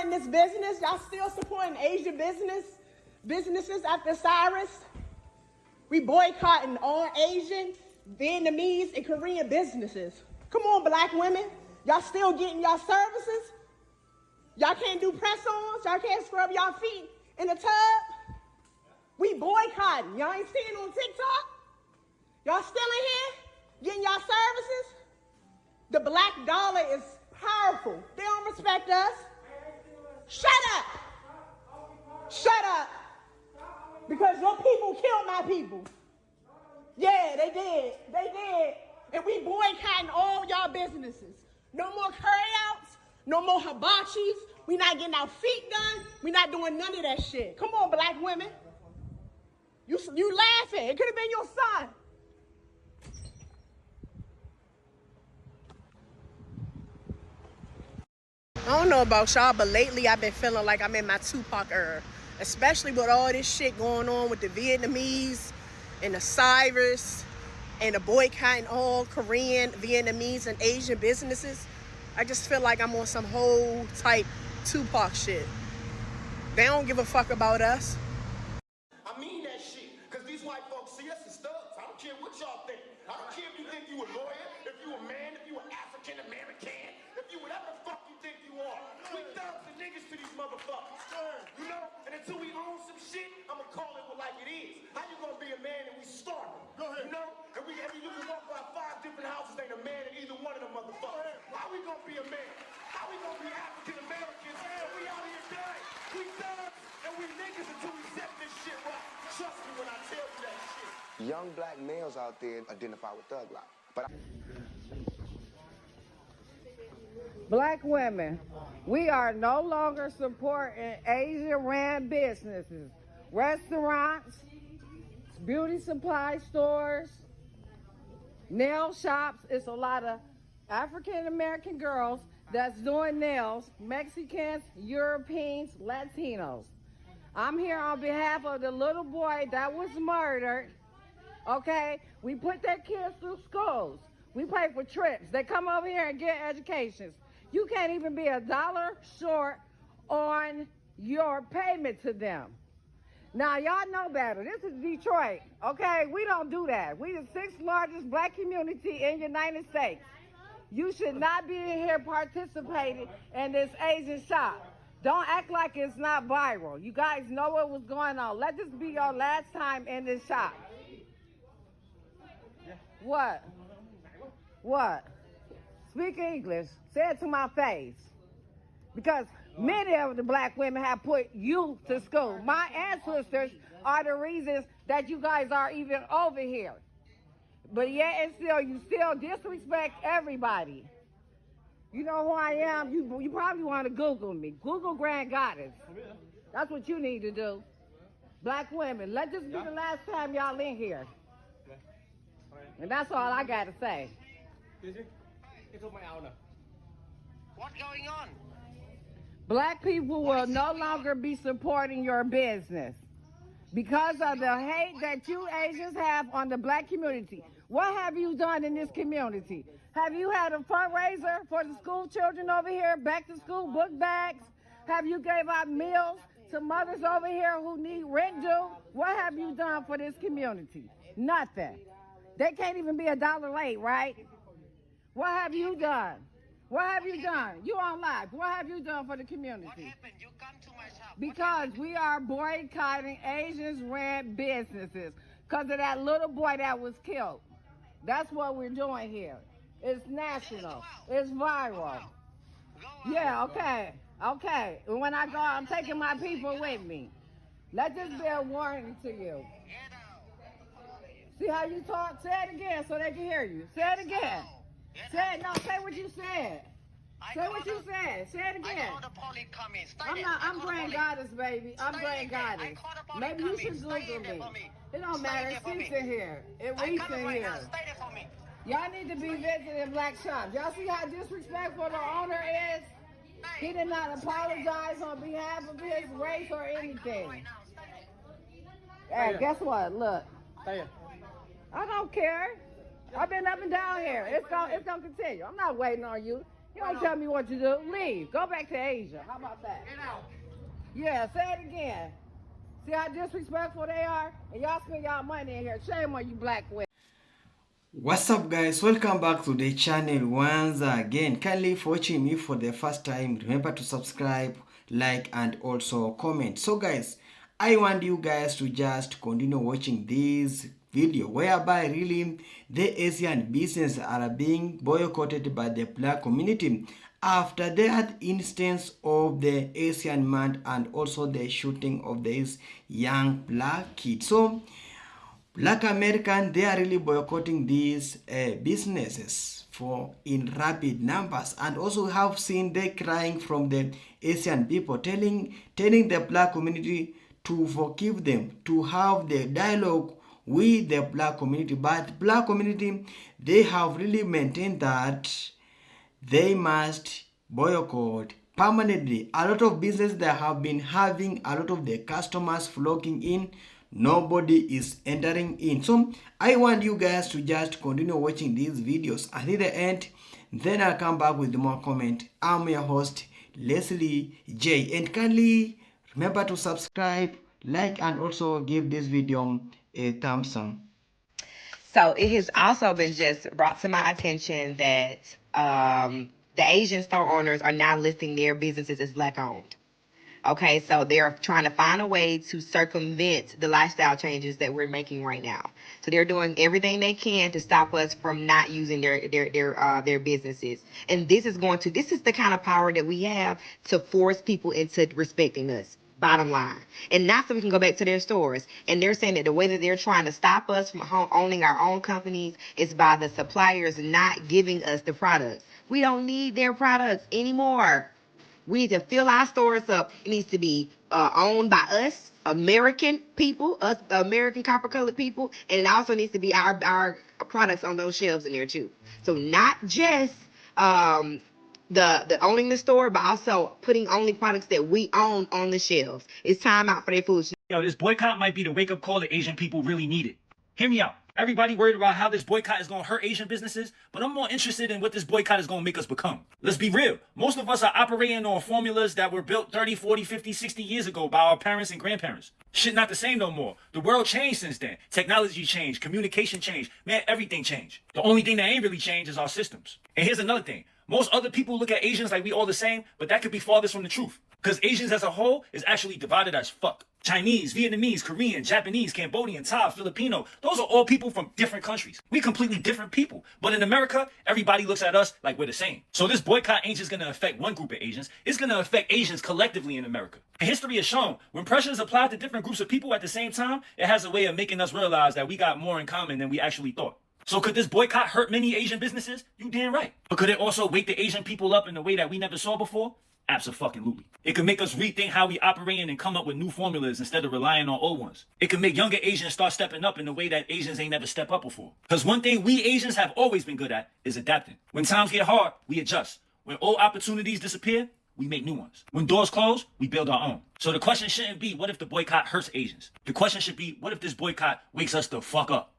supporting this business? Y'all still supporting Asian businesses after Cyrus? We boycotting all Asian, Vietnamese, and Korean businesses. Come on, black women. Y'all still getting y'all services? Y'all can't do press-ons? Y'all can't scrub y'all feet in the tub? We boycotting. Y'all ain't seeing on TikTok? Y'all still in here getting y'all services? The black dollar is powerful. They don't respect us. Shut up. Shut up. Because your people killed my people. Yeah, they did. They did. And we boycotting all y'all businesses. No more curry-outs. No more hibachis. We not getting our feet done. We not doing none of that shit. Come on, black women. You laughing. It could have been your son. I don't know about y'all, but lately I've been feeling like I'm in my Tupac era. Especially with all this shit going on with the Vietnamese and the Cyrus and the boycotting all Korean, Vietnamese, and Asian businesses. I just feel like I'm on some whole type Tupac shit. They don't give a fuck about us. I mean that shit, because these white folks see us as thugs. I don't care what y'all think. I don't care if you think you a lawyer, if you a man, if you an African American, if you whatever the fuck you think you are. We thugs and niggas to these motherfuckers. You know? And until we own some shit, I'ma call it like it is. How you gonna be a man and we starving? You know? And you can walk by 5 different houses, ain't a man in either one of them motherfuckers. How we gonna be a man? How we gonna be African Americans? And we out here dying. We thugs and we niggas until we set this shit right. Trust me when I tell you that shit. Young black males out there identify with thug life. Black women, we are no longer supporting Asian-ran businesses, restaurants, beauty supply stores, nail shops. It's a lot of African-American girls that's doing nails, Mexicans, Europeans, Latinos. I'm here on behalf of the little boy that was murdered, okay? We put their kids through schools. We pay for trips. They come over here and get educations. You can't even be $1 short on your payment to them. Now, y'all know better. This is Detroit, okay? We don't do that. We the 6th largest black community in the United States. You should not be in here participating in this Asian shop. Don't act like it's not viral. You guys know what was going on. Let this be your last time in this shop. What? What? Speak English. Say it to my face. Because many of the black women have put you to school. My ancestors are the reasons that you guys are even over here. But yet and still, you still disrespect everybody. You know who I am? You probably want to Google me. Google Grand Goddess. That's what you need to do. Black women, let this be the last time y'all in here. And that's all I got to say. What's going on? Black people will no longer be supporting your business because of the hate that you Asians have on the black community. What have you done in this community? Have you had a fundraiser for the school children over here, back to school book bags? Have you gave out meals to mothers over here who need rent due? What have you done for this community? Nothing. They can't even be $1 late, right? What have you done? What have you done? You on live. What have you done for the community? What happened? You come to my shop. Because we are boycotting Asians-ran businesses because of that little boy that was killed. That's what we're doing here. It's national. It's viral. Yeah, okay. Okay. And when I go, I'm taking my people with me. Let this be a warning to you. See how you talk? Say it again so they can hear you. Say it again. Say it. No, say what you said. Say what you said. Say it again. I'm Grand Goddess, baby. I'm Grand Goddess. Maybe you should Google me. It don't matter. It speaks in here. It reads in here. Y'all need to be visiting black shops. Y'all see how disrespectful the owner is? He did not apologize on behalf of his race or anything. Hey, guess what? Look. I don't care. I've been up and down here. It's gonna continue. I'm not waiting on you. You don't tell me what to do. Leave. Go back to Asia. How about that? Get out. Yeah, say it again. See how disrespectful they are? And y'all spend y'all money in here. Shame on you black women. What's up guys, welcome back to the channel once again. Kindly for watching me for the first time, remember to subscribe, like and also comment. So guys, I want you guys to just continue watching this video whereby really the Asian businesses are being boycotted by the black community after that instance of the Asian man and also the shooting of this young black kid. So Black American, they are really boycotting these businesses for in rapid numbers, and also have seen they crying from the Asian people, telling the black community to forgive them, to have the dialogue with the black community. But black community, they have really maintained that they must boycott permanently. A lot of business that have been having a lot of the customers flocking in, nobody is entering in. So I want you guys to just continue watching these videos until the end, then I'll come back with more comment. I'm your host Leslie J, and kindly remember to subscribe, like and also give this video a thumbs up. So it has also been just brought to my attention that the Asian store owners are now listing their businesses as black owned. Okay, so they're trying to find a way to circumvent the lifestyle changes that we're making right now. So they're doing everything they can to stop us from not using their businesses. And this is the kind of power that we have to force people into respecting us. Bottom line. And now so we can go back to their stores. And they're saying that the way that they're trying to stop us from owning our own companies is by the suppliers not giving us the products. We don't need their products anymore. We need to fill our stores up. It needs to be owned by us, American people, us American copper-colored people, and it also needs to be our products on those shelves in there too. So not just the owning the store, but also putting only products that we own on the shelves. It's time out for their foolishness. Yo, this boycott might be the wake-up call that Asian people really needed. Hear me out. Everybody worried about how this boycott is going to hurt Asian businesses, but I'm more interested in what this boycott is going to make us become. Let's be real. Most of us are operating on formulas that were built 30, 40, 50, 60 years ago by our parents and grandparents. Shit not the same no more. The world changed since then. Technology changed. Communication changed. Man, everything changed. The only thing that ain't really changed is our systems. And here's another thing. Most other people look at Asians like we all the same, but that could be farthest from the truth. Because Asians as a whole is actually divided as fuck. Chinese, Vietnamese, Korean, Japanese, Cambodian, Thai, Filipino, those are all people from different countries. We completely different people. But in America, everybody looks at us like we're the same. So this boycott ain't just going to affect one group of Asians. It's going to affect Asians collectively in America. And history has shown when pressure is applied to different groups of people at the same time, it has a way of making us realize that we got more in common than we actually thought. So could this boycott hurt many Asian businesses? You damn right. But could it also wake the Asian people up in a way that we never saw before? Absolutely. It could make us rethink how we operate and come up with new formulas instead of relying on old ones. It could make younger Asians start stepping up in a way that Asians ain't never stepped up before. Because one thing we Asians have always been good at is adapting. When times get hard, we adjust. When old opportunities disappear, we make new ones. When doors close, we build our own. So the question shouldn't be, what if the boycott hurts Asians? The question should be, what if this boycott wakes us the fuck up?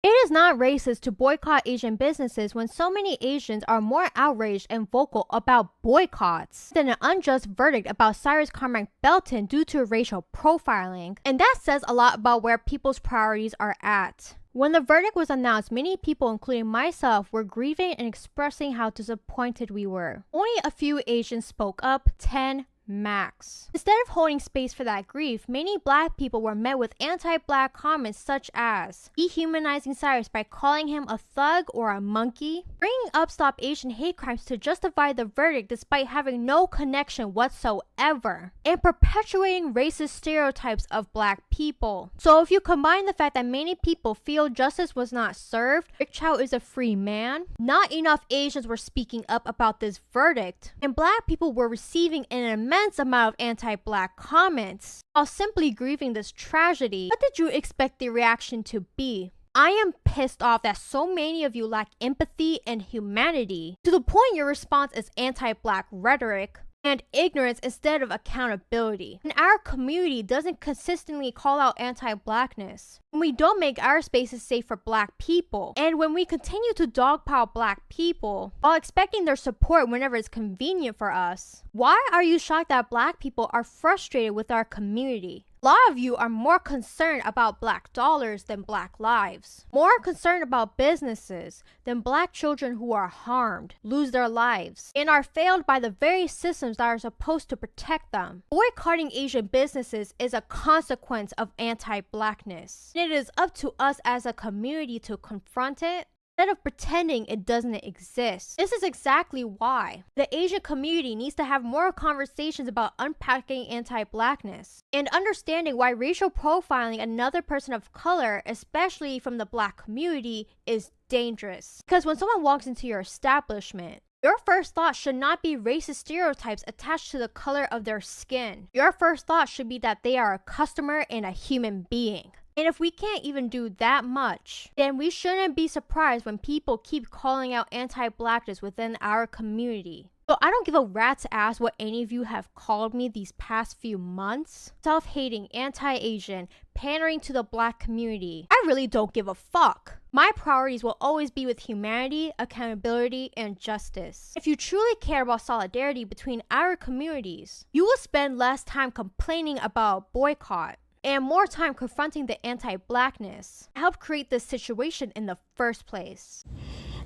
It is not racist to boycott Asian businesses when so many Asians are more outraged and vocal about boycotts than an unjust verdict about Cyrus Carmack Belton due to racial profiling. And that says a lot about where people's priorities are at. When the verdict was announced, many people, including myself, were grieving and expressing how disappointed we were. Only a few Asians spoke up, 10 max. Instead of holding space for that grief, many black people were met with anti-black comments such as dehumanizing Cyrus by calling him a thug or a monkey, bringing up Stop Asian hate crimes to justify the verdict despite having no connection whatsoever, and perpetuating racist stereotypes of black people. So if you combine the fact that many people feel justice was not served, Rick Chow is a free man, not enough Asians were speaking up about this verdict, and black people were receiving an immense amount of anti-black comments while simply grieving this tragedy, what did you expect the reaction to be? I am pissed off that so many of you lack empathy and humanity to the point your response is anti-black rhetoric. and ignorance instead of accountability. And our community doesn't consistently call out anti-blackness, when we don't make our spaces safe for black people, and when we continue to dogpile black people while expecting their support whenever it's convenient for us. Why are you shocked that black people are frustrated with our community? A lot of you are more concerned about black dollars than black lives, more concerned about businesses than black children who are harmed, lose their lives, and are failed by the very systems that are supposed to protect them. Boycotting Asian businesses is a consequence of anti-blackness. It is up to us as a community to confront it instead of pretending it doesn't exist. This is exactly why the Asian community needs to have more conversations about unpacking anti-blackness and understanding why racial profiling another person of color, especially from the black community, is dangerous. Because when someone walks into your establishment, your first thought should not be racist stereotypes attached to the color of their skin. Your first thought should be that they are a customer and a human being. And if we can't even do that much, then we shouldn't be surprised when people keep calling out anti-blackness within our community. So I don't give a rat's ass what any of you have called me these past few months. Self-hating, anti-Asian, pandering to the black community. I really don't give a fuck. My priorities will always be with humanity, accountability, and justice. If you truly care about solidarity between our communities, you will spend less time complaining about boycott and more time confronting the anti-blackness to help create this situation in the first place.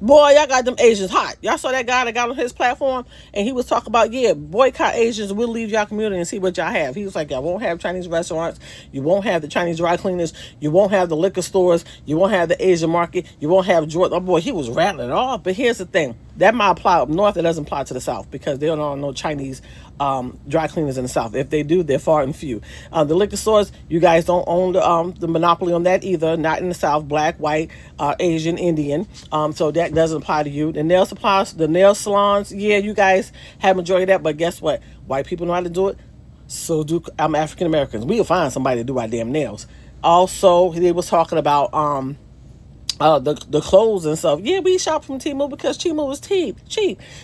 Boy, y'all got them Asians hot. Y'all saw that guy that got on his platform and he was talking about, yeah, boycott Asians, we'll leave y'all community and see what y'all have. He was like, y'all won't have Chinese restaurants, you won't have the Chinese dry cleaners, you won't have the liquor stores, you won't have the Asian market, you won't have Jordan. Oh boy, he was rattling it off. But here's the thing, that might apply up north, it doesn't apply to the south because there are no Chinese dry cleaners in the south. If they do, they're far and few. The liquor stores, you guys don't own the monopoly on that either, not in the south, black, white, Asian, Indian. So that doesn't apply to you. The nail supplies, the nail salons, yeah, you guys have majority of that, but guess what? White people know how to do it, so do African Americans. We'll find somebody to do our damn nails. Also, they was talking about the clothes and stuff. Yeah, we shop from Temu because Temu was cheap.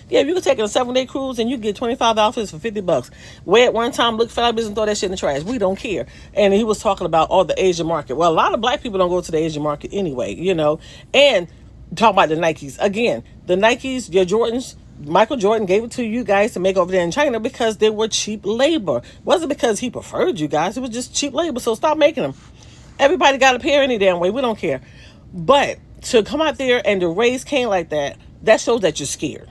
Yeah, you can take a 7-day cruise and you get 25 outfits for $50. Wear it one time, look for our business, and throw that shit in the trash. We don't care. And he was talking about the Asian market. Well, a lot of black people don't go to the Asian market anyway, you know. And talk about the Nikes again. The Nikes, your Jordans. Michael Jordan gave it to you guys to make over there in China because they were cheap labor. It wasn't because he preferred you guys. It was just cheap labor. So stop making them. Everybody got a pair any damn way. We don't care. But to come out there and to raise Cain like that, that shows that you're scared.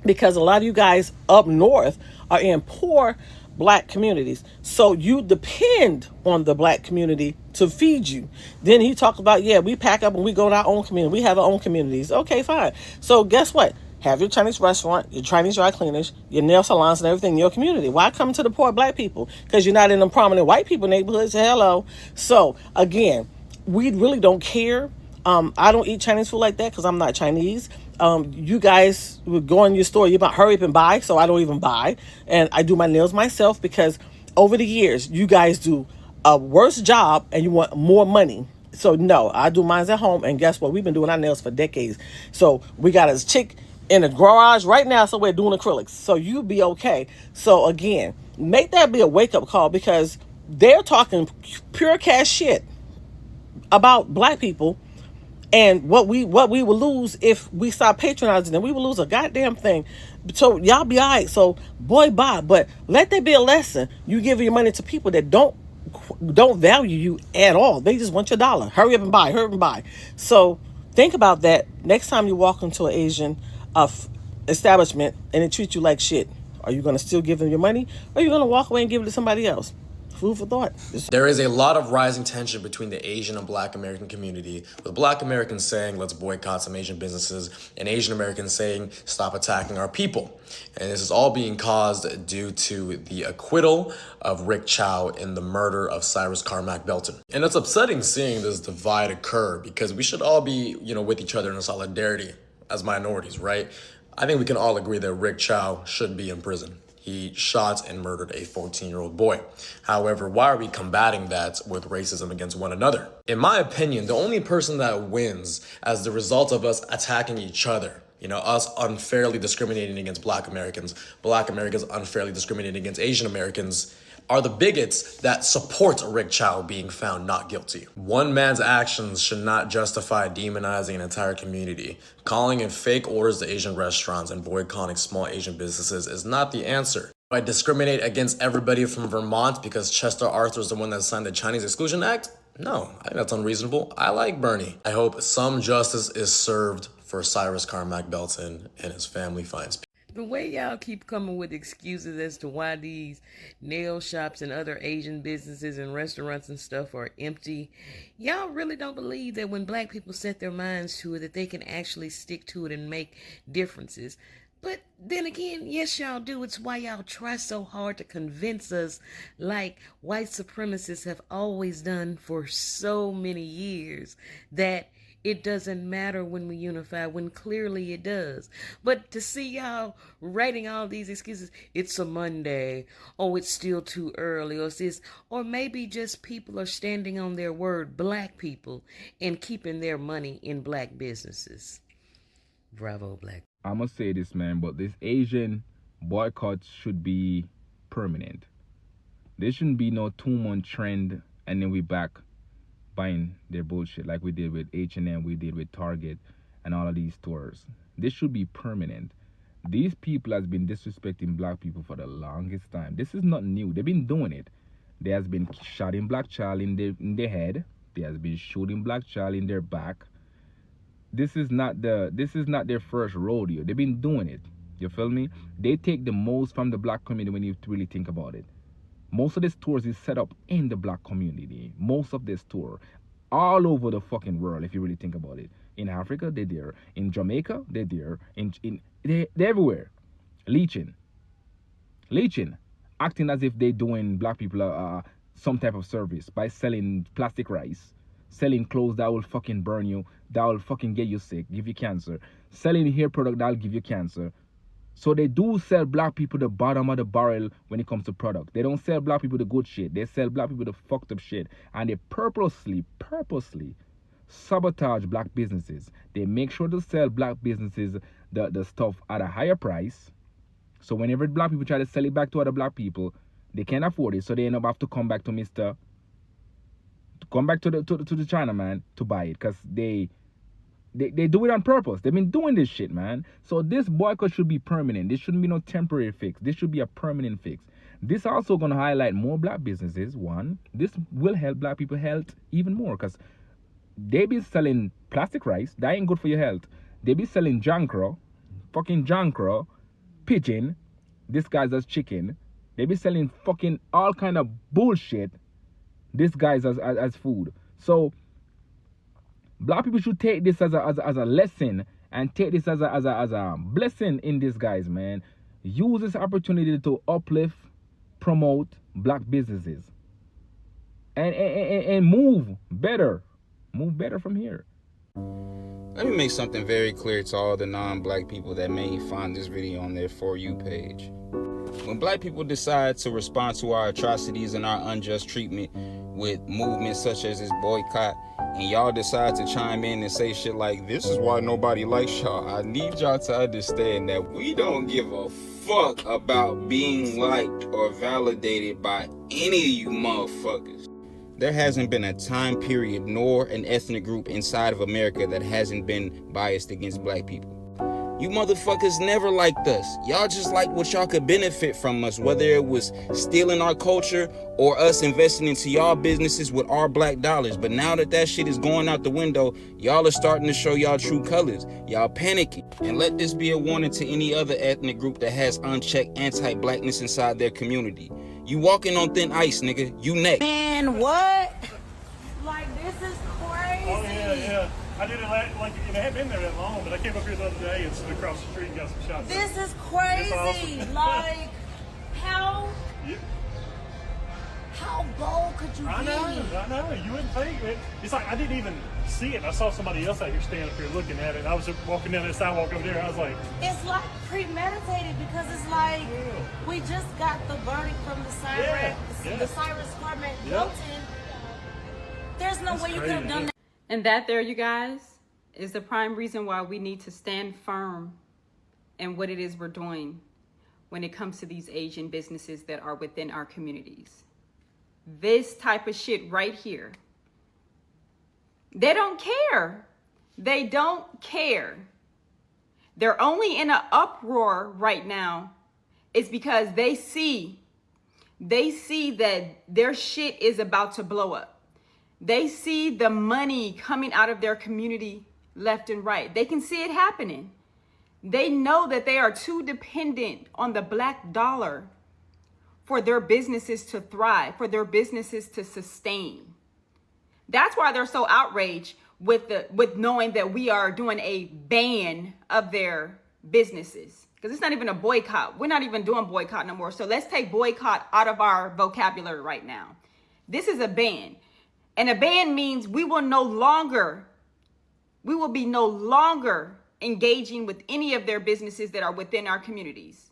Because a lot of you guys up north are in poor black communities. So you depend on the black community to feed you. Then he talked about, yeah, we pack up and we go to our own community. We have our own communities. Okay, fine. So guess what? Have your Chinese restaurant, your Chinese dry cleaners, your nail salons and everything in your community. Why come to the poor black people? Because you're not in the prominent white people neighborhoods. Hello. So again, we really don't care. I don't eat Chinese food like that because I'm not Chinese. You guys would go in your store, you about hurry up and buy, so I don't even buy. And I do my nails myself because over the years, you guys do a worse job and you want more money. So no, I do mine at home. And guess what? We've been doing our nails for decades. So we got a chick in the garage right now somewhere doing acrylics. So you be okay. So again, make that be a wake-up call because they're talking pure cash shit about black people and what we will lose if we stop patronizing them. We will lose a goddamn thing. So y'all be all right. So boy, bye. But let there be a lesson. You give your money to people that don't value you at all. They just want your dollar. Hurry up and buy. Hurry up and buy. So think about that next time you walk into an Asian establishment and they treat you like shit. Are you going to still give them your money, or are you going to walk away and give it to somebody else? Food for thought. There is a lot of rising tension between the Asian and Black American community, with Black Americans saying, let's boycott some Asian businesses, and Asian Americans saying, stop attacking our people. And this is all being caused due to the acquittal of Rick Chow in the murder of Cyrus Carmack Belton. And it's upsetting seeing this divide occur because we should all be, with each other in solidarity as minorities, right? I think we can all agree that Rick Chow should be in prison. He shot and murdered a 14-year-old boy. However, why are we combating that with racism against one another? In my opinion, the only person that wins as the result of us attacking each other, You know, us unfairly discriminating against Black Americans unfairly discriminating against Asian Americans are the bigots that support Rick Chow being found not guilty. One man's actions should not justify demonizing an entire community. Calling in fake orders to Asian restaurants and boycotting small Asian businesses is not the answer. Do I discriminate against everybody from Vermont because Chester Arthur is the one that signed the Chinese Exclusion Act? No, I think that's unreasonable. I like Bernie. I hope some justice is served for Cyrus Carmack Belton and his family finds peace. The way y'all keep coming with excuses as to why these nail shops and other Asian businesses and restaurants and stuff are empty, y'all really don't believe that when Black people set their minds to it, that they can actually stick to it and make differences. But then again, yes, y'all do. It's why y'all try so hard to convince us, like white supremacists have always done for so many years, that it doesn't matter when we unify, when clearly it does. But to see y'all writing all these excuses, it's a Monday, oh, it's still too early, or this, or maybe just people are standing on their word, Black people, and keeping their money in Black businesses. Bravo, Black. I'm gonna say this, man, but this Asian boycott should be permanent. There shouldn't be no 2-month trend and then we back buying their bullshit like we did with H&M, we did with Target and all of these stores. This should be permanent. These people has been disrespecting Black people for the longest time. This is not new. They've been doing it. There has been shooting Black child in their head. There has been shooting Black child in their back. This is not their first rodeo. They've been doing it. You feel me? They take the most from the Black community when you really think about it. Most of the stores is set up in the Black community. Most of the store, all over the fucking world, if you really think about it. In Africa, they're there. In Jamaica, they're there. They're everywhere. Leeching, acting as if they're doing Black people some type of service by selling plastic rice, selling clothes that will fucking burn you, that will fucking get you sick, give you cancer, selling hair product that will give you cancer. So they do sell Black people the bottom of the barrel when it comes to product. They don't sell Black people the good shit. They sell Black people the fucked up shit. And they purposely sabotage Black businesses. They make sure to sell Black businesses the stuff at a higher price. So whenever Black people try to sell it back to other Black people, they can't afford it. So they end up have to come back to the Chinaman to buy it, because they do it on purpose. They've been doing this shit, man. So this boycott should be permanent. This shouldn't be no temporary fix. This should be a permanent fix. This also going to highlight more Black businesses. One, this will help Black people health even more, because they be selling plastic rice. That ain't good for your health. They be selling fucking jankro, pigeon, disguised as chicken. They be selling fucking all kind of bullshit disguised as food. So Black people should take this as a lesson and take this as a blessing in disguise, man. Use this opportunity to uplift, promote Black businesses, and move better from here. Let me make something very clear to all the non-Black people that may find this video on their For You page. When Black people decide to respond to our atrocities and our unjust treatment with movements such as this boycott, and y'all decide to chime in and say shit like, this is why nobody likes y'all, I need y'all to understand that we don't give a fuck about being liked or validated by any of you motherfuckers. There hasn't been a time period nor an ethnic group inside of America that hasn't been biased against Black people. You motherfuckers never liked us. Y'all just liked what y'all could benefit from us, whether it was stealing our culture or us investing into y'all businesses with our Black dollars. But now that shit is going out the window, y'all are starting to show y'all true colors. Y'all panicking. And let this be a warning to any other ethnic group that has unchecked anti-Blackness inside their community. You walking on thin ice, nigga. You next. Man, what? Like, this is crazy. Oh, yeah. I did it like it hadn't been there that long, but I came up here the other day and stood across the street and got some shots. This is crazy. Awesome. Like, how bold could you be? I know. You wouldn't think it. It's like I didn't even see it. I saw somebody else out here standing up here looking at it. And I was walking down that sidewalk over there. I was like, it's like premeditated, because it's like we just got the verdict from the Cyrus Carmack Belton. There's no way you could have done that. And that there, you guys, is the prime reason why we need to stand firm in what it is we're doing when it comes to these Asian businesses that are within our communities. This type of shit right here. They don't care. They don't care. They're only in an uproar right now is because they see that their shit is about to blow up. They see the money coming out of their community left and right. They can see it happening. They know that they are too dependent on the black dollar for their businesses to thrive, for their businesses to sustain. That's why they're so outraged with knowing that we are doing a ban of their businesses. Because it's not even a boycott. We're not even doing boycott no more. So let's take boycott out of our vocabulary right now. This is a ban. And a ban means we will be no longer engaging with any of their businesses that are within our communities.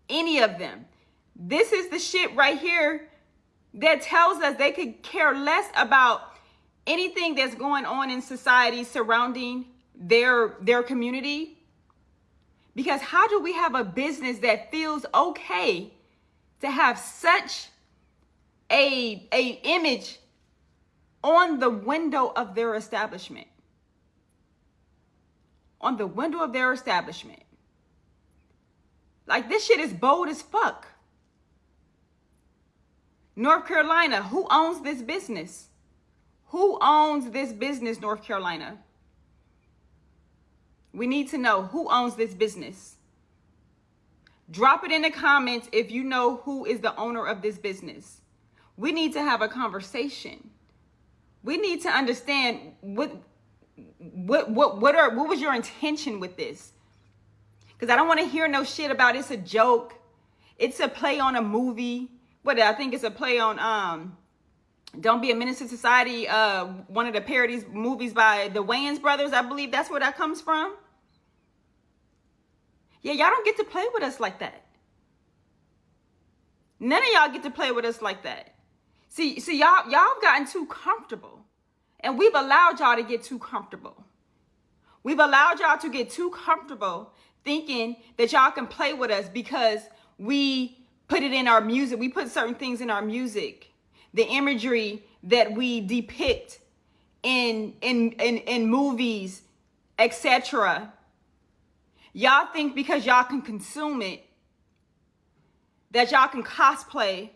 Any of them. This is the shit right here that tells us they could care less about anything that's going on in society surrounding their community. Because how do we have a business that feels okay to have such a image on the window of their establishment? On the window of their establishment. Like, this shit is bold as fuck. North Carolina, who owns this business? Who owns this business, North Carolina? We need to know who owns this business. Drop it in the comments if you know who is the owner of this business. We need to have a conversation. We need to understand what was your intention with this? Because I don't want to hear no shit about it's a joke. It's a play on a movie. I think it's a play on Don't Be a Menace to Society, one of the parodies movies by the Wayans brothers. I believe that's where that comes from. Yeah, y'all don't get to play with us like that. None of y'all get to play with us like that. See, y'all have gotten too comfortable. And we've allowed y'all to get too comfortable. We've allowed y'all to get too comfortable thinking that y'all can play with us because we put it in our music. We put certain things in our music. The imagery that we depict in movies, etc. Y'all think because y'all can consume it, that y'all can cosplay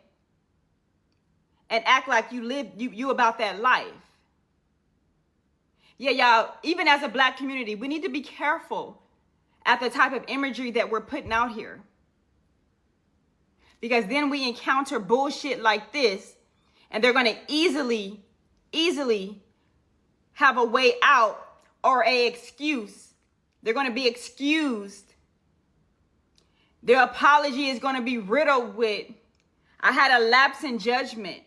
and act like you about that life. Yeah, y'all, even as a black community, we need to be careful at the type of imagery that we're putting out here. Because then we encounter bullshit like this, and they're going to easily have a way out or a excuse. They're going to be excused. Their apology is going to be riddled with, I had a lapse in judgment.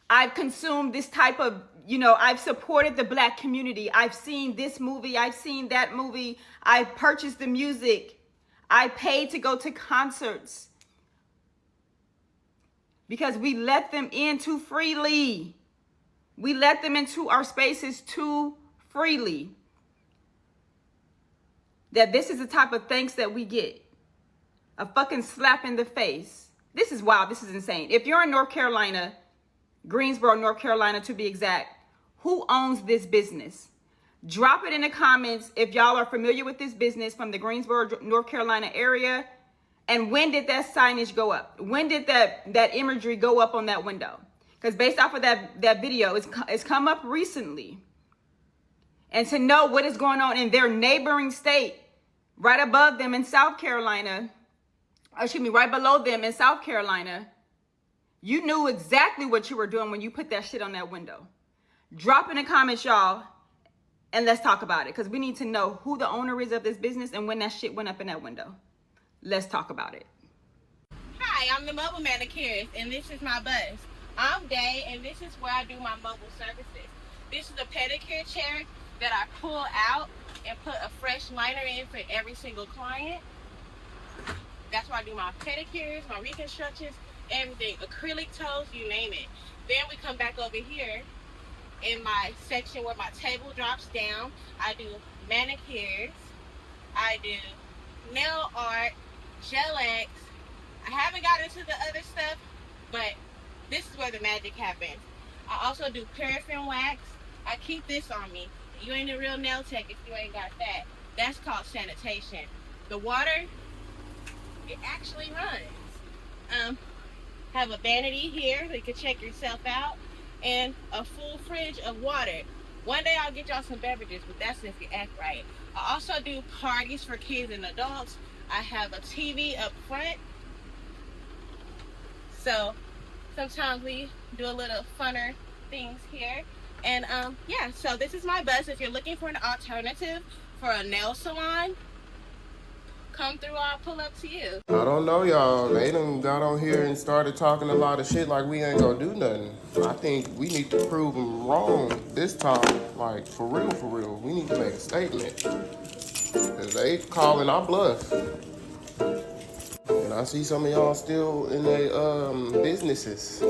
I've consumed this type of, I've supported the black community. I've seen this movie. I've seen that movie. I've purchased the music. I paid to go to concerts. Because we let them in too freely. We let them into our spaces too freely. That this is the type of thanks that we get. A fucking slap in the face. This is wild. This is insane. If you're in North Carolina, Greensboro, North Carolina to be exact, who owns this business? Drop it in the comments if y'all are familiar with this business from the Greensboro, North Carolina area. And when did that signage go up? When did that imagery go up on that window? Because based off of that video, it's come up recently. And to know what is going on in their neighboring state, right above them in South Carolina, right below them in South Carolina, you knew exactly what you were doing when you put that shit on that window. Drop in the comments, y'all, and let's talk about it. Because we need to know who the owner is of this business and when that shit went up in that window. Let's talk about it. Hi, I'm the mobile manicurist, and this is my bus. I'm Day, and this is where I do my mobile services. This is a pedicure chair that I pull out and put a fresh liner in for every single client. That's where I do my pedicures, my reconstructions, everything. Acrylic toes, you name it. Then we come back over here, in my section where my table drops down. I do manicures. I do nail art, gel X. I haven't got into the other stuff, but this is where the magic happens. I also do paraffin wax. I keep this on me. You ain't a real nail tech if you ain't got that. That's called sanitation. The water, it actually runs. Have a vanity here so you can check yourself out, and a full fridge of water. One day I'll get y'all some beverages, but that's if you act right. I also do parties for kids and adults. I have a TV up front. So sometimes we do a little funner things here. And yeah, so this is my bus. If you're looking for an alternative for a nail salon, come through, I'll pull up to you. I don't know, y'all. They done got on here and started talking a lot of shit like we ain't gonna do nothing. I think we need to prove them wrong this time. Like, for real, for real. We need to make a statement. Cause they calling our bluff. And I see some of y'all still in their businesses.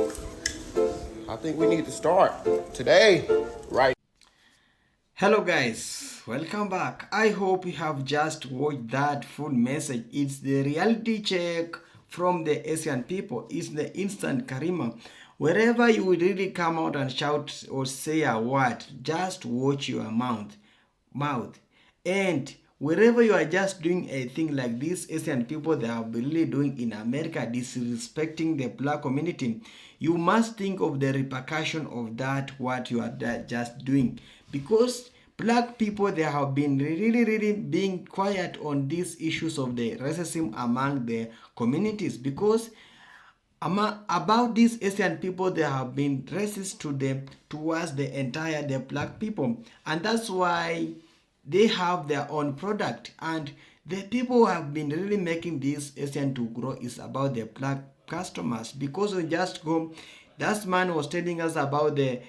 I think we need to start today, right? Hello guys, welcome back. I hope you have just watched that full message. It's the reality check from the Asian people. It's the instant Karima. Wherever you will really come out and shout or say a word, just watch your mouth. And wherever you are just doing a thing like this, Asian people they have been really doing in America, disrespecting the black community, you must think of the repercussion of that, what you are just doing. Because black people they have been really being quiet on these issues of the racism among the communities, because about these Asian people they have been racist to them towards the black people, and that's why they have their own product. And the people who have been really making this Asian to grow is about the black customers. Because we just go, that man was telling us about the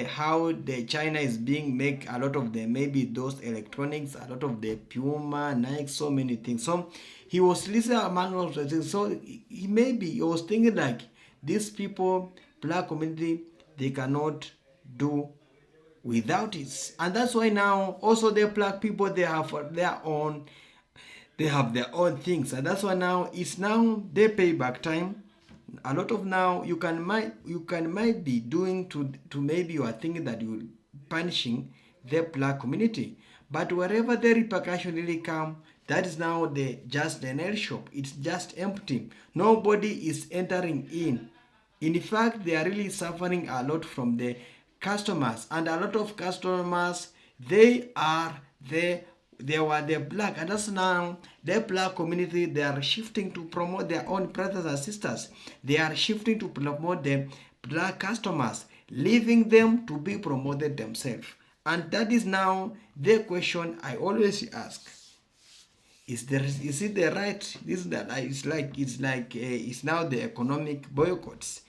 how the China is being make a lot of the maybe those electronics, a lot of the Puma, Nike, so many things. So he was listening among all the things. So he was thinking like these people, black community, they cannot do without it. And that's why now also the black people they have their own, they have their own things. And that's why now it's now their payback time. A lot of now you can might be doing to maybe you are thinking that you're punishing the black community, but wherever the repercussion really come, that is now the nail shop. It's just empty. Nobody is entering in. In fact, they are really suffering a lot from the customers, and a lot of customers they were the black, and that's now the black community they are shifting to promote their own brothers and sisters. They are shifting to promote the black customers, leaving them to be promoted themselves. And that is now the question I always ask: is it the right? This is that it's now the economic boycotts,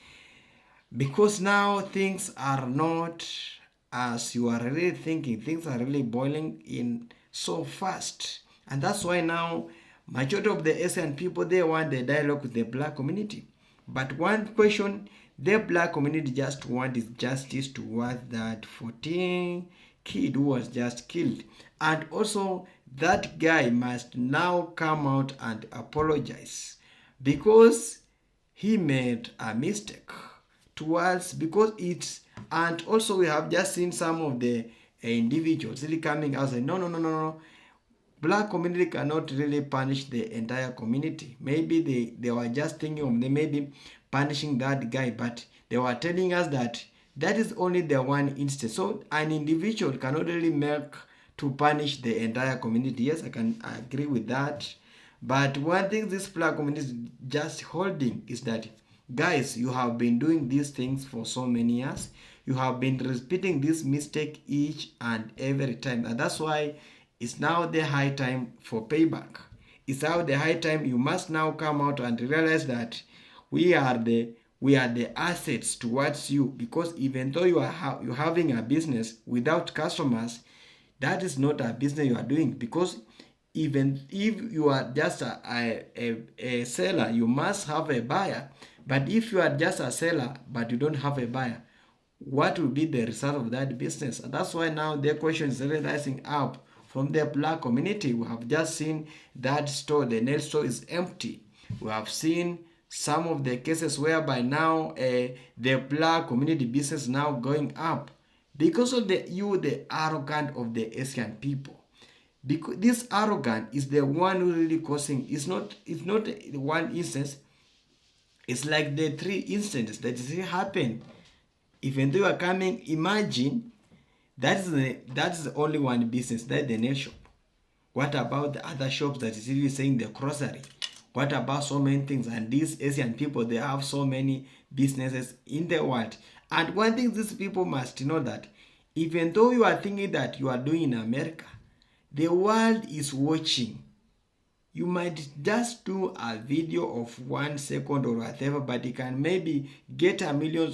because now things are not as you are really thinking. Things are really boiling in so fast, and that's why now majority of the Asian people they want the dialogue with the black community. But one question the black community just want is justice towards that 14 kid who was just killed, and also that guy must now come out and apologize because he made a mistake towards, because it's, and also we have just seen some of the individuals really coming out and no, black community cannot really punish the entire community. Maybe they were just thinking of they maybe punishing that guy, but they were telling us that that is only the one instance. So an individual cannot really make to punish the entire community. Yes, I can agree with that. But one thing this black community is just holding is that, guys, you have been doing these things for so many years. You have been repeating this mistake each and every time. And that's why it's now the high time for payback. It's now the high time you must now come out and realize that we are the assets towards you. Because even though you're having a business without customers, that is not a business you are doing. Because even if you are just a seller, you must have a buyer. But if you are just a seller but you don't have a buyer, what will be the result of that business? And that's why now the question is really rising up from the black community. We have just seen that store, the nail store, is empty. We have seen some of the cases whereby now the black community business now going up because of the arrogant of the Asian people. Because this arrogant is the one who really causing. It's not one instance. It's like the 3 instances that is happened. Even though you are coming, imagine that's the only one business, that's the nail shop. What about the other shops that is really saying the grocery? What about so many things? And these Asian people, they have so many businesses in the world. And one thing these people must know, that even though you are thinking that you are doing in America, the world is watching. You might just do a video of 1 second or whatever, but it can maybe get a million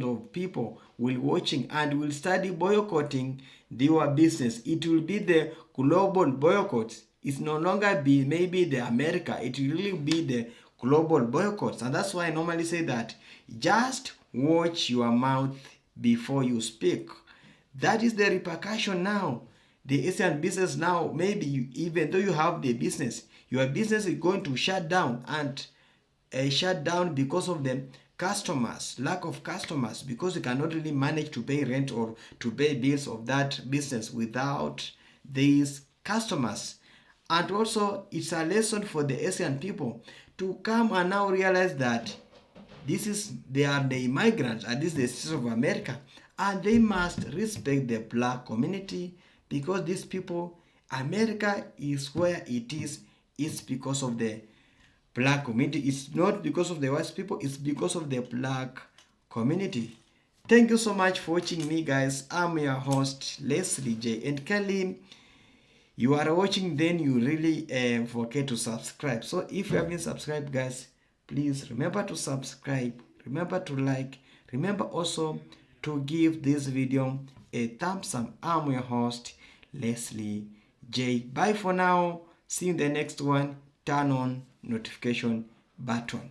of people will watching and will study boycotting your business. It will be the global boycotts. It's no longer be maybe the America. It will really be the global boycotts. And that's why I normally say that just watch your mouth before you speak. That is the repercussion now. The Asian business now, maybe even though you have the business, your business is going to shut down, and shut down because of the customers, lack of customers, because you cannot really manage to pay rent or to pay bills of that business without these customers. And also, it's a lesson for the Asian people to come and now realize that they are the immigrants, and this is the citizens of America, and they must respect the black community, because these people, America is where it is. It's because of the black community. It's not because of the white people, it's because of the black community. Thank you so much for watching me, guys. I'm your host, Leslie J. And kindly, you are watching, then you really forget to subscribe. So if you haven't subscribed, guys, please remember to subscribe, remember to like, remember also to give this video a thumbs up. I'm your host, Leslie J. Bye for now. See you in the next one. Turn on notification button.